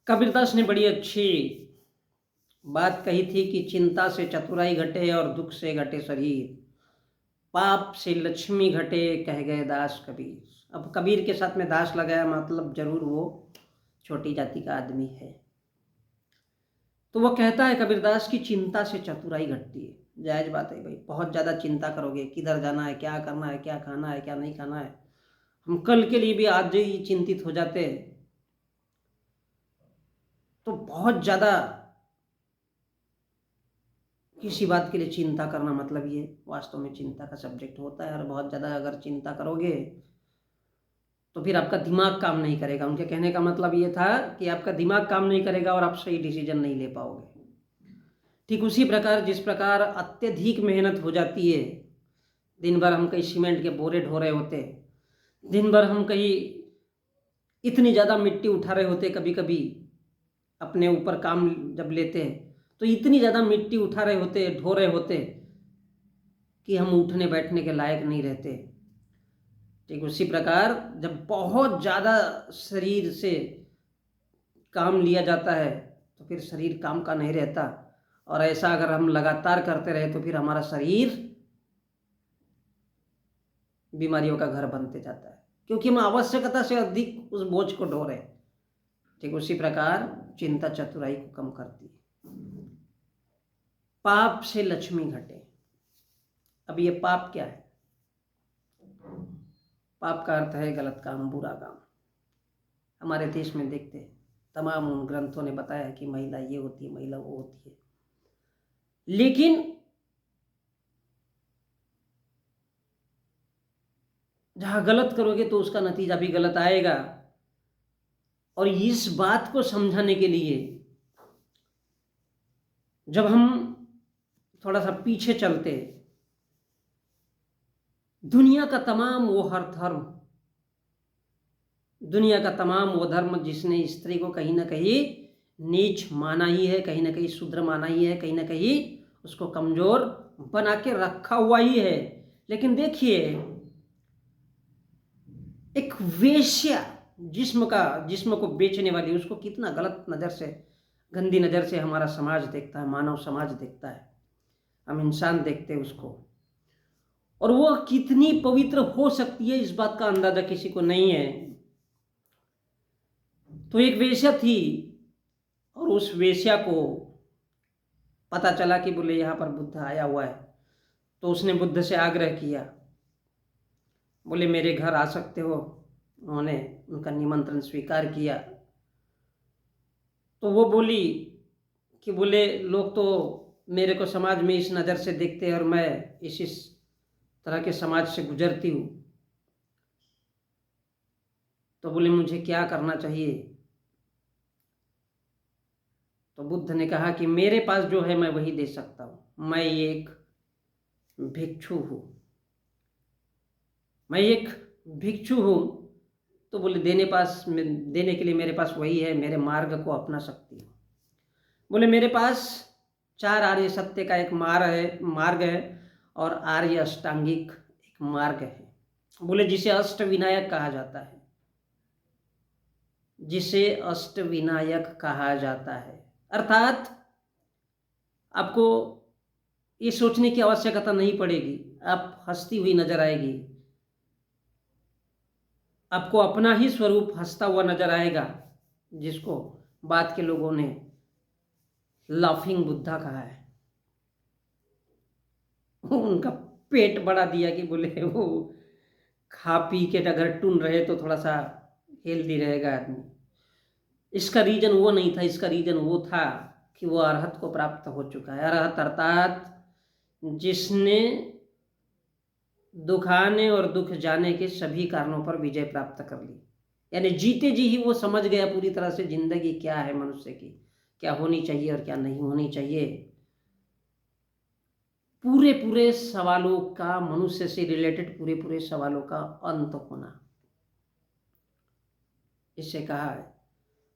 कबीरदास ने बड़ी अच्छी बात कही थी कि चिंता से चतुराई घटे और दुख से घटे शरीर, पाप से लक्ष्मी घटे कह गए दास कबीर। अब कबीर के साथ में दास लगाया मतलब जरूर वो छोटी जाति का आदमी है। तो वो कहता है कबीरदास की चिंता से चतुराई घटती है। जायज बात है भाई, बहुत ज़्यादा चिंता करोगे, किधर जाना है, क्या करना है, क्या खाना है, क्या नहीं खाना है। हम कल के लिए भी आज ही चिंतित हो जाते हैं, तो बहुत ज़्यादा किसी बात के लिए चिंता करना मतलब ये वास्तव में चिंता का सब्जेक्ट होता है। और बहुत ज़्यादा अगर चिंता करोगे तो फिर आपका दिमाग काम नहीं करेगा। उनके कहने का मतलब ये था कि आपका दिमाग काम नहीं करेगा और आप सही डिसीजन नहीं ले पाओगे। ठीक उसी प्रकार जिस प्रकार अत्यधिक मेहनत हो जाती है, दिन भर हम कहीं सीमेंट के बोरे ढो रहे होते, दिन भर हम कहीं इतनी ज़्यादा मिट्टी उठा रहे होते, कभी कभी अपने ऊपर काम जब लेते तो इतनी ज़्यादा मिट्टी उठा रहे होते, ढो रहे होते कि हम उठने बैठने के लायक नहीं रहते। ठीक उसी प्रकार जब बहुत ज़्यादा शरीर से काम लिया जाता है तो फिर शरीर काम का नहीं रहता। और ऐसा अगर हम लगातार करते रहे तो फिर हमारा शरीर बीमारियों का घर बनते जाता है, क्योंकि हम आवश्यकता से अधिक उस बोझ को ढो रहे। ठीक उसी प्रकार चिंता चतुराई को कम करती है। पाप से लक्ष्मी घटे। अब ये पाप क्या है? पाप का अर्थ है गलत काम, बुरा काम। हमारे देश में देखते हैं तमाम उन ग्रंथों ने बताया कि महिला ये होती है, महिला वो होती है, लेकिन जहां गलत करोगे तो उसका नतीजा भी गलत आएगा। और इस बात को समझाने के लिए जब हम थोड़ा सा पीछे चलते, दुनिया का तमाम वो हर धर्म, दुनिया का तमाम वो धर्म जिसने स्त्री को कहीं ना कहीं नीच माना ही है, कहीं ना कहीं शूद्र माना ही है, कहीं ना कहीं उसको कमजोर बना के रखा हुआ ही है। लेकिन देखिए, एक वेश्या जिस्म को बेचने वाली, उसको कितना गलत नज़र से, गंदी नज़र से हमारा समाज देखता है, मानव समाज देखता है, हम इंसान देखते हैं उसको। और वो कितनी पवित्र हो सकती है इस बात का अंदाजा किसी को नहीं है। तो एक वेश्या थी और उस वेश्या को पता चला कि बोले यहाँ पर बुद्ध आया हुआ है, तो उसने बुद्ध से आग्रह किया, बोले मेरे घर आ सकते हो। उन्होंने उनका निमंत्रण स्वीकार किया। तो वो बोली कि बोले लोग तो मेरे को समाज में इस नज़र से देखते हैं और मैं इस तरह के समाज से गुजरती हूँ, तो बोले मुझे क्या करना चाहिए। तो बुद्ध ने कहा कि मेरे पास जो है मैं वही दे सकता हूँ, मैं एक भिक्षु हूँ, मैं एक भिक्षु हूँ। तो बोले देने के लिए मेरे पास वही है, मेरे मार्ग को अपना सकती हूँ। बोले मेरे पास 4 आर्य सत्य का एक मार्ग है और आर्य अष्टांगिक एक मार्ग है। बोले जिसे अष्ट विनायक कहा जाता है, जिसे अष्ट विनायक कहा जाता है। अर्थात आपको ये सोचने की आवश्यकता नहीं पड़ेगी, आप हंसती हुई नजर आएगी, आपको अपना ही स्वरूप हंसता हुआ नजर आएगा, जिसको बाद के लोगों ने लाफिंग बुद्धा कहा है। उनका पेट बढ़ा दिया कि बोले वो खा पी के अगर टून रहे तो थोड़ा सा हेल्दी रहेगा आदमी। इसका रीजन वो नहीं था, इसका रीजन वो था कि वो अरहत को प्राप्त हो चुका है। अरहत अर्थात जिसने दुखाने और दुख जाने के सभी कारणों पर विजय प्राप्त कर ली, यानी जीते जी ही वो समझ गया पूरी तरह से जिंदगी क्या है, मनुष्य की क्या होनी चाहिए और क्या नहीं होनी चाहिए। पूरे पूरे सवालों का, मनुष्य से रिलेटेड पूरे पूरे सवालों का अंत होना, इससे कहा है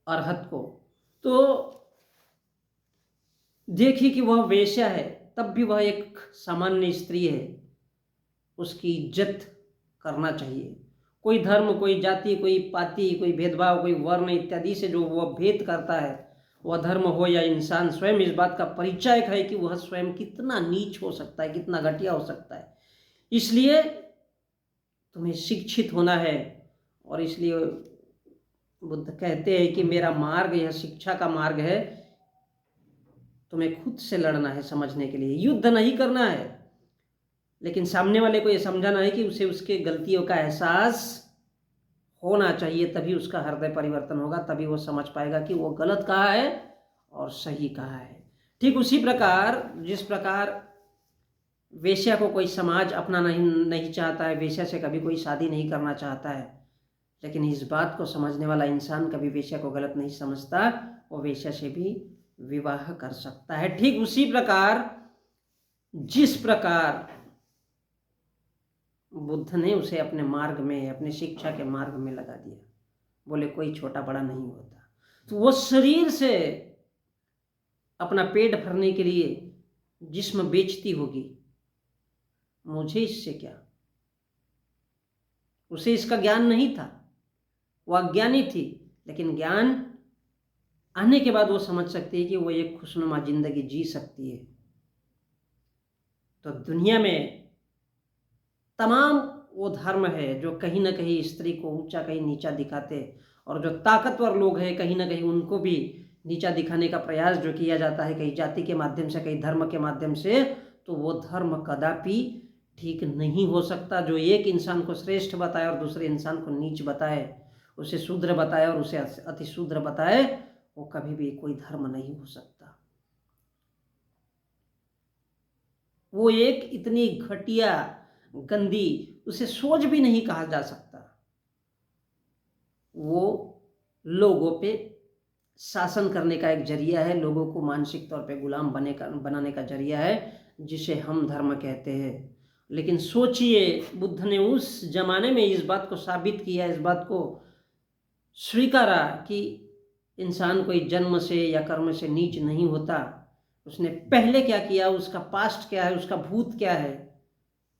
अरहत को। तो देखिए कि वह वेश्या है, तब भी वह एक सामान्य स्त्री है, उसकी इज्जत करना चाहिए। कोई धर्म, कोई जाति, कोई पाति, कोई भेदभाव, कोई वर्ण इत्यादि से जो वह भेद करता है, वह धर्म हो या इंसान, स्वयं इस बात का परिचायक है कि वह स्वयं कितना नीच हो सकता है, कितना घटिया हो सकता है। इसलिए तुम्हें शिक्षित होना है, और इसलिए बुद्ध कहते हैं कि मेरा मार्ग यह शिक्षा का मार्ग है। तुम्हें खुद से लड़ना है समझने के लिए, युद्ध नहीं करना है, लेकिन सामने वाले को यह समझाना है कि उसे उसके गलतियों का एहसास होना चाहिए, तभी उसका हृदय परिवर्तन होगा, तभी वो समझ पाएगा कि वो गलत कहाँ है और सही कहाँ है। ठीक उसी प्रकार जिस प्रकार वेश्या को कोई समाज अपना नहीं चाहता है, वेश्या से कभी कोई शादी नहीं करना चाहता है, लेकिन इस बात को समझने वाला इंसान कभी वेश्या को गलत नहीं समझता, वो वेश्या से भी विवाह कर सकता है। ठीक उसी प्रकार जिस प्रकार बुद्ध ने उसे अपने मार्ग में, अपने शिक्षा के मार्ग में लगा दिया, बोले कोई छोटा बड़ा नहीं होता, तो वो शरीर से अपना पेट भरने के लिए जिस्म बेचती होगी, मुझे इससे क्या। उसे इसका ज्ञान नहीं था, वो अज्ञानी थी, लेकिन ज्ञान आने के बाद वो समझ सकती है कि वो एक खुशनुमा जिंदगी जी सकती है। तो दुनिया में तमाम वो धर्म है जो कहीं ना कहीं स्त्री को ऊंचा कहीं नीचा दिखाते, और जो ताकतवर लोग हैं कहीं ना कहीं उनको भी नीचा दिखाने का प्रयास जो किया जाता है, कहीं जाति के माध्यम से, कहीं धर्म के माध्यम से, तो वो धर्म कदापि ठीक नहीं हो सकता। जो एक इंसान को श्रेष्ठ बताए और दूसरे इंसान को नीच बताए, उसे शूद्र बताए और उसे अति शूद्र बताए, वो कभी भी कोई धर्म नहीं हो सकता। वो एक इतनी घटिया, गंदी, उसे सोच भी नहीं कहा जा सकता। वो लोगों पे शासन करने का एक जरिया है, लोगों को मानसिक तौर पे गुलाम बनाने का जरिया है, जिसे हम धर्म कहते हैं। लेकिन सोचिए, बुद्ध ने उस जमाने में इस बात को साबित किया, इस बात को स्वीकारा कि इंसान कोई जन्म से या कर्म से नीच नहीं होता। उसने पहले क्या किया, उसका पास्ट क्या है, उसका भूत क्या है,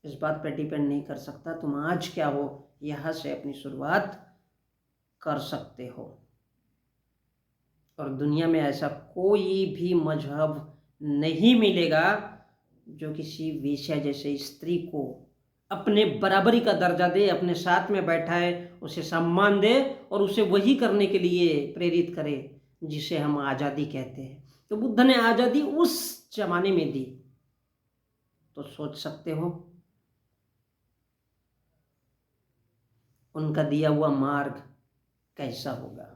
इस बात पर डिपेंड नहीं कर सकता। तुम आज क्या हो, यहाँ से अपनी शुरुआत कर सकते हो। और दुनिया में ऐसा कोई भी मजहब नहीं मिलेगा जो किसी वेश्या जैसे स्त्री को अपने बराबरी का दर्जा दे, अपने साथ में बैठाए, उसे सम्मान दे और उसे वही करने के लिए प्रेरित करे जिसे हम आज़ादी कहते हैं। तो बुद्ध ने आज़ादी उस जमाने में दी, तो सोच सकते हो उनका दिया हुआ मार्ग कैसा होगा।